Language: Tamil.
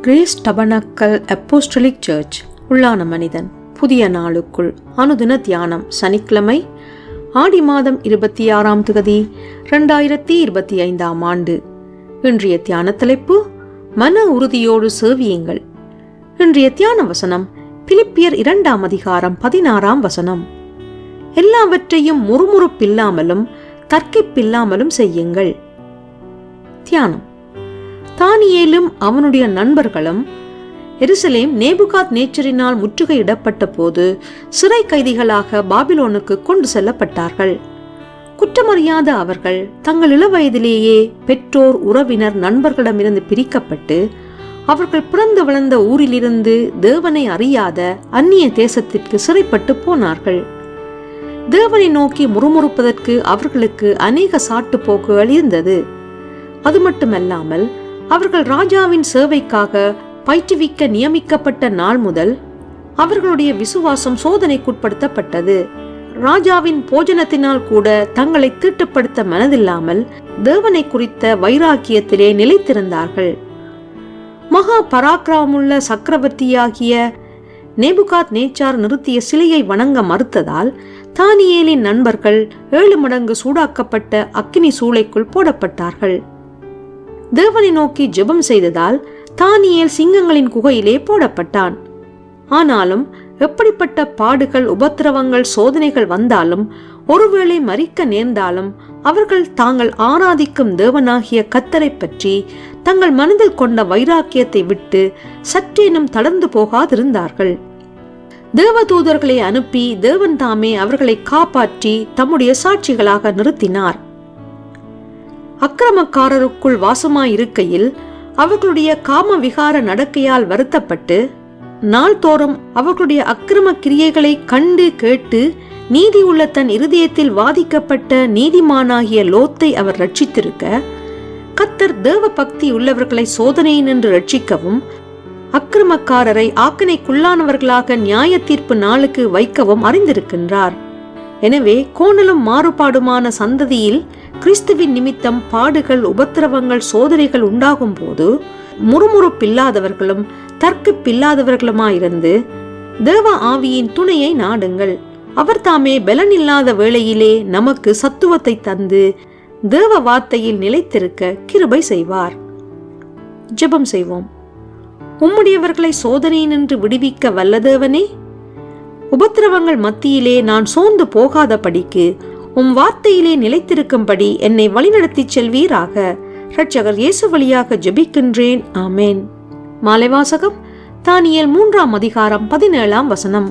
கிரேஸ் டபனக்கல் அப்போஸ்டலிக் சர்ச் உள்ளான மனிதன் புதிய நாளுக்குள் அனுதின தியானம் சனிக்கிழமை ஆடி மாதம் 26ஆம் தேதி 2025ஆம் ஆண்டு. இன்றைய தியான தலைப்பு மன உறுதியோடு சேவியுங்கள். இன்றைய தியான வசனம் பிலிப்பியர் 2ஆம் அதிகாரம் 16ஆம் வசனம். எல்லாவற்றையும் முறுமுறுப்பில்லாமலும் தர்க்கிப்பில்லாமலும் செய்யுங்கள். தியானம். தானியேலும் அவனுடைய நண்பர்களும் எருசலேம் நேபுகாத் நேச்சரினால் முற்றுகையிடப்பட்ட போது சிறை கைதிகளாக பாபிலோனுக்கு கொண்டு செல்லப்பட்டார்கள். குற்றமறியாத அவர்கள் தங்கள் இளவயதிலேயே பெற்றோர், உறவினர், நண்பர்களிடமிருந்து பிரிக்கப்பட்டு அவர்கள் பிறந்து வளர்ந்த ஊரிலிருந்து தேவனை அறியாத அந்நிய தேசத்திற்கு சிறைப்பட்டு போனார்கள். தேவனை நோக்கி முறுமுறுப்பதற்கு அவர்களுக்கு அநேக சாட்டு போக்குகள் இருந்தது. அது மட்டுமல்லாமல் அவர்கள் ராஜாவின் சேவைக்காக பயிற்றுவிக்க நியமிக்கப்பட்ட நாள் முதல் அவர்களுடைய விசுவாசம் சோதனைக்குட்படுத்தப்பட்டது. ராஜாவின் போஜனத்தினால் கூட தங்களை தீட்டுப்படுத்த மனதில்லாமல் தேவனை குறித்த வைராக்கியத்திலே நிலைத்திருந்தார்கள். மகா பராக்கிரமுள்ள சக்கரவர்த்தியாகிய நேபுகாத் நேச்சார் நிறுத்திய சிலையை வணங்க மறுத்ததால் தானியேலின் நண்பர்கள் 7 மடங்கு சூடாக்கப்பட்ட அக்கினி சூளைக்குள் போடப்பட்டார்கள். தேவனை நோக்கி ஜெபம் செய்ததால் தானியேல் சிங்கங்களின் குகையிலே போடப்பட்டான். ஆனாலும் எப்படிப்பட்ட பாடுகள், உபத்திரவங்கள், சோதனைகள் வந்தாலும், ஒருவேளை மரிக்க நேர்ந்தாலும் அவர்கள் தாங்கள் ஆராதிக்கும் தேவனாகிய கர்த்தரை பற்றி தங்கள் மனதில் கொண்ட வைராக்கியத்தை விட்டு சற்றேனும் தளர்ந்து போகாதிருந்தார்கள். தேவதூதர்களை அனுப்பி தேவன் தாமே அவர்களை காப்பாற்றி தம்முடைய சாட்சிகளாக நிறுத்தினார். அக்கிரமக்காரருக்குள் வாசமாயிருக்கையில் அவர்களுடைய காம விகார நடக்கையால் வருத்தப்பட்டு நாள்தோறும் அவர்களுடைய அக்கிரம கிரியைகளை கண்டு கேட்டு நீதி உள்ள தன் இருதயத்தில் வாதிக்கப்பட்ட நீதிமானாகிய லோத்தை அவர் ரட்சித்திருக்க, கர்த்தர் தேவ பக்தி உள்ளவர்களை சோதனையினின்று ரட்சிக்கவும் அக்கிரமக்காரரை ஆக்கனைக்குள்ளானவர்களாக நியாய தீர்ப்பு நாளுக்கு வைக்கவும் அறிந்திருக்கின்றார். எனவே கோணலும் மாறுபாடுமான சந்ததியில் கிறிஸ்துவின் நிமித்தம் பாடுகள், உபத்திரவங்கள், சோதனைகள் உண்டாகும் போது முறுமுறுப்பில்லாதவர்களும் தர்க்கிப்பில்லாதவர்களுமாயிருந்து தேவ ஆவியின் துணையை நாடுங்கள். அவர் தாமே பலனில்லாத வேளையிலே நமக்கு சத்துவத்தை தந்து தேவ வார்த்தையில் நிலைத்திருக்க கிருபை செய்வார். ஜெபம் செய்வோம். உம்முடையவர்களை சோதனையினின்று விடுவிக்க வல்லதேவனே, உபத்திரவங்கள் மத்தியிலே நான் சோர்ந்து போகாதபடிக்கு உம் வார்த்தையிலே நிலைத்திருக்கும்படி என்னை வழிநடத்தி செல்வீராக. இரட்சகர் இயேசு வழியாக ஜெபிக்கின்றேன். ஆமேன். மாலை வாசகம் தானியேல் 3ஆம் அதிகாரம் 17ஆம் வசனம்.